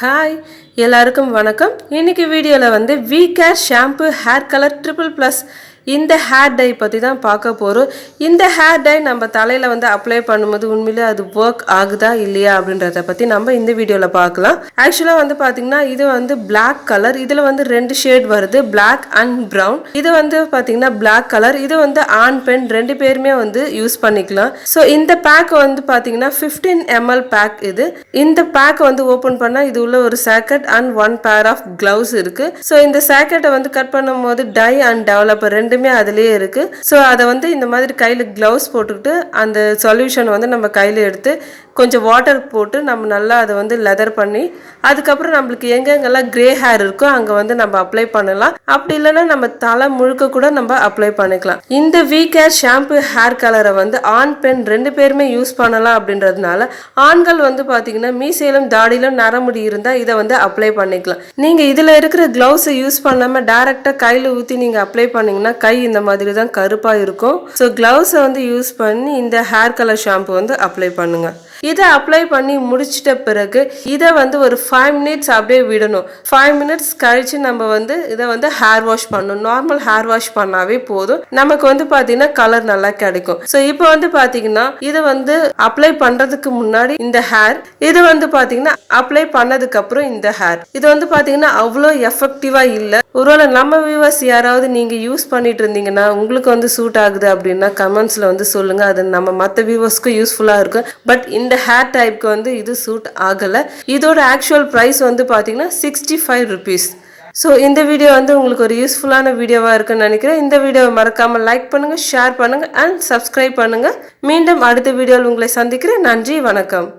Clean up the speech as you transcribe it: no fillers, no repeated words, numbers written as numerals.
Hi எல்லாருக்கும் வணக்கம். இன்னைக்கு வீடியோவில் வந்து Vcare shampoo hair colour triple plus இந்த ஹேர் டை பற்றி தான் பார்க்க போகிறோம். இந்த ஹேர் டை நம்ம தலையில் வந்து அப்ளை பண்ணும்போது உண்மையிலே அது ஒர்க் ஆகுதா இல்லையா அப்படின்றத பற்றி நம்ம இந்த வீடியோவில் பார்க்கலாம். ஆக்சுவலாக வந்து பார்த்திங்கன்னா இது வந்து பிளாக் கலர். இதில் வந்து 2 ஷேட் வருது, பிளாக் அண்ட் ப்ரௌன். இது வந்து பார்த்திங்கன்னா பிளாக் கலர். இது வந்து ஆண் பெண் 2 பேருமே வந்து யூஸ் பண்ணிக்கலாம். ஸோ இந்த பேக் வந்து பார்த்திங்கன்னா 15 ml பேக். இந்த பேக் வந்து ஓப்பன் பண்ணால் இது உள்ள ஒரு socket and 1 pair of gloves இருக்கு. ஸோ இந்த சாக்கெட்டை வந்து கட் பண்ணும் போது டை அண்ட் டெவலப்பர் ரெண்டுமே அதுலயே இருக்கு. ஸோ அதை வந்து இந்த மாதிரி கையில் கிளவுஸ் போட்டுக்கிட்டு அந்த சொல்யூஷன் வந்து நம்ம கையில் எடுத்து கொஞ்சம் வாட்டர் போட்டு நம்ம நல்லா அதை வந்து லெதர் பண்ணி அதுக்கப்புறம் நம்மளுக்கு எங்கெங்கெல்லாம் கிரே ஹேர் இருக்கோ அங்கே வந்து நம்ம அப்ளை பண்ணலாம். அப்படி இல்லைன்னா நம்ம தலை முழுக்க கூட நம்ம அப்ளை பண்ணிக்கலாம். இந்த Vcare ஷாம்பு ஹேர் கலரை வந்து ஆண் பெண் 2 பேருமே யூஸ் பண்ணலாம். அப்படின்றதுனால ஆண்கள் வந்து பார்த்தீங்கன்னா மீசையிலும் தாடியிலும் நரமுடி இருந்தால் இதை வந்து அப்ளை பண்ணிக்கலாம். நீங்கள் இதில் இருக்கிற கிளவுஸை யூஸ் பண்ணாமல் டைரெக்டாக கையில் ஊற்றி நீங்கள் அப்ளை பண்ணிங்கன்னா கை இந்த மாதிரி தான் கருப்பாக இருக்கும். ஸோ கிளவுஸை வந்து யூஸ் பண்ணி இந்த ஹேர் கலர் ஷாம்பு வந்து அப்ளை பண்ணுங்க. இதை அப்ளை பண்ணி முடிச்சிட்ட பிறகு இதை வந்து ஒரு 5 மினிட்ஸ் அப்படியே விடணும். 5 மினிட்ஸ் கழிச்சு நம்ம வந்து இதை வந்து ஹேர் வாஷ் பண்ணணும். நார்மல் ஹேர் வாஷ் பண்ணாவே போதும், நமக்கு வந்து பார்த்தீங்கன்னா கலர் நல்லா கிடைக்கும். ஸோ இப்போ வந்து பார்த்தீங்கன்னா இதை வந்து அப்ளை பண்ணுறதுக்கு முன்னாடி இந்த ஹேர், இது வந்து பார்த்தீங்கன்னா அப்ளை பண்ணதுக்கு அப்புறம் இந்த ஹேர், இது வந்து பார்த்தீங்கன்னா அவ்வளோ எஃபெக்டிவாக இல்லை. ஒருவேளை நம்ம வியூவர்ஸ் யாராவது நீங்கள் யூஸ் பண்ணிட்டு இருந்தீங்கன்னா உங்களுக்கு வந்து சூட் ஆகுது அப்படின்னா கமெண்ட்ஸில் வந்து சொல்லுங்கள். அது நம்ம மற்ற வியூவர்ஸ்க்கும் யூஸ்ஃபுல்லாக இருக்கும். பட் இந்த ஹேர் டைப்க்கு வந்து இது சூட் ஆகலை. இதோட ஆக்சுவல் ப்ரைஸ் வந்து பார்த்தீங்கன்னா 65 rupees. ஸோ இந்த வீடியோ வந்து உங்களுக்கு ஒரு யூஸ்ஃபுல்லான வீடியோவாக இருக்குன்னு நினைக்கிறேன். இந்த வீடியோவை மறக்காமல் லைக் பண்ணுங்கள், ஷேர் பண்ணுங்கள் அண்ட் சப்ஸ்கிரைப் பண்ணுங்கள். மீண்டும் அடுத்த வீடியோவில் உங்களை சந்திக்கிறேன். நன்றி, வணக்கம்.